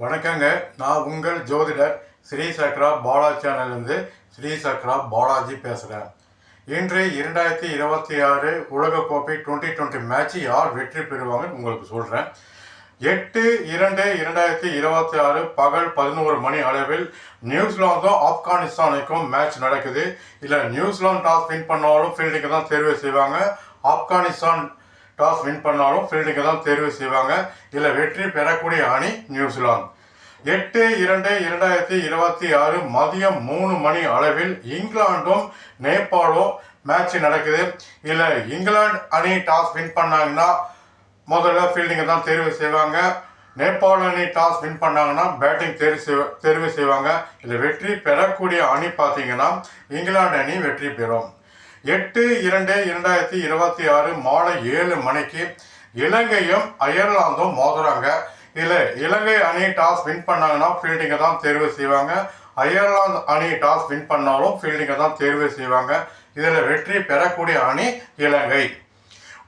வணக்கங்க. நான் உங்கள் ஜோதிடர் ஸ்ரீ சக்ரா பாலா சேனல்லேருந்து ஸ்ரீ சக்ரா பாலாஜி பேசுகிறேன். இன்று 2026 உலகக்கோப்பை 2020 மேட்ச் யார் வெற்றி பெறுவாங்கன்னு உங்களுக்கு சொல்கிறேன். 8/2/2026 பகல் 11 மணி அளவில் நியூசிலாந்தும் ஆப்கானிஸ்தானுக்கும் மேட்ச் நடக்குது. இல்லை நியூசிலாந்து டாஸ் வின் பண்ணாலும் ஃபீல்டிங்கை தான் தேர்வு செய்வாங்க. ஆப்கானிஸ்தான் டாஸ் வின் பண்ணாலும் ஃபீல்டிங்கை தான் தேர்வு செய்வாங்க. இதில் வெற்றி பெறக்கூடிய அணி நியூசிலாந்து. 8/2/2026 மதியம் 3 மணி அளவில் இங்கிலாண்டும் நேபாளும் மேட்ச் நடக்குது. இதில் இங்கிலாந்து அணி டாஸ் வின் பண்ணாங்கன்னா முதல்ல ஃபீல்டிங்கை தான் தேர்வு செய்வாங்க. நேபாள் அணி டாஸ் வின் பண்ணாங்கன்னா பேட்டிங் தேர்வு செய்வாங்க. இதில் வெற்றி பெறக்கூடிய அணி பார்த்தீங்கன்னா இங்கிலாந்து அணி வெற்றி பெறும். 8/2/2026 மாலை 7 மணிக்கு இலங்கையும் அயர்லாந்தும் மோதுறாங்க. இதில் இலங்கை அணி டாஸ் வின் பண்ணாங்கன்னா ஃபீல்டிங்கை தான் தேர்வு செய்வாங்க. அயர்லாந்து அணி டாஸ் வின் பண்ணாலும் ஃபீல்டிங்கை தான் தேர்வு செய்வாங்க. இதில் வெற்றி பெறக்கூடிய அணி இலங்கை.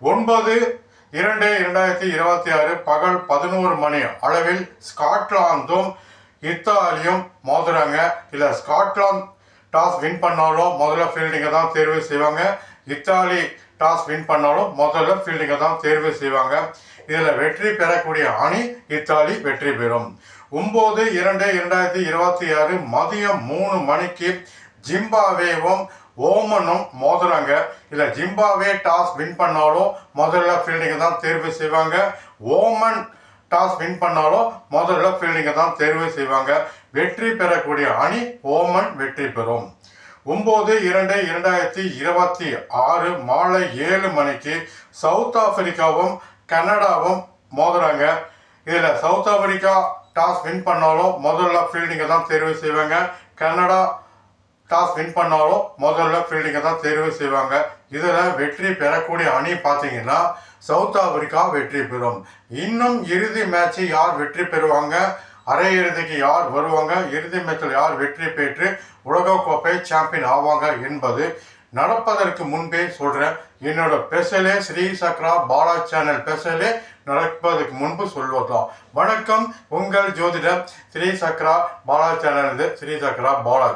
9/2/2026 பகல் 11 மணி அளவில் ஸ்காட்லாந்தும் இத்தாலியும் மோதுறாங்க. இல்லை ஸ்காட்லாந்து டாஸ் வின் பண்ணாலும் முதல்ல ஃபீல்டிங்கை தான் தேர்வு செய்வாங்க. இத்தாலி டாஸ் வின் பண்ணாலும் முதல்ல ஃபீல்டிங்கை தான் தேர்வு செய்வாங்க. இதில் வெற்றி பெறக்கூடிய அணி இத்தாலி வெற்றி பெறும். 9/2/2026 மதியம் 3 மணிக்கு ஜிம்பாப்வேவும் ஓமனும் மோதுறாங்க. இல்லை ஜிம்பாப்வே டாஸ் வின் பண்ணாலும் முதல்ல ஃபீல்டிங்கை தான் தேர்வு செய்வாங்க. ஓமன் டாஸ் வின் பண்ணாலும் முதல்ல ஃபீல்டிங்கை தான் தேர்வு செய்வாங்க. வெற்றி பெறக்கூடிய அணி ஓமன் வெற்றி பெறும். 9/2/2026 மாலை 7 மணிக்கு சவுத் ஆப்பிரிக்காவும் கனடாவும் மோதுறாங்க. இதில் சவுத் ஆப்பிரிக்கா டாஸ் வின் பண்ணாலும் முதல்ல ஃபீல்டிங்கை தான் தேர்வு செய்வாங்க. கனடா டாஸ் வின் பண்ணாலும் முதல்ல ஃபீல்டிங்கை தான் தேர்வு செய்வாங்க. இதில் வெற்றி பெறக்கூடிய அணி பார்த்தீங்கன்னா சவுத் ஆப்பிரிக்கா வெற்றி பெறும். இன்னும் இறுதி மேட்சை யார் வெற்றி பெறுவாங்க, அரையிறுதிக்கு யார் வருவாங்க, இறுதி மேட்சில் யார் வெற்றி பெற்று உலகக்கோப்பை சாம்பியன் ஆவாங்க என்பது நடப்பதற்கு முன்பே சொல்கிறேன். என்னோட ஸ்பெஷலே ஸ்ரீ சக்ரா பாலா சேனல் ஸ்பெஷலே நடப்பதற்கு முன்பு சொல்வதுதான். வணக்கம், உங்கள் ஜோதிடர் ஸ்ரீ சக்ரா பாலா சேனல் ஸ்ரீ சக்ரா பாலா.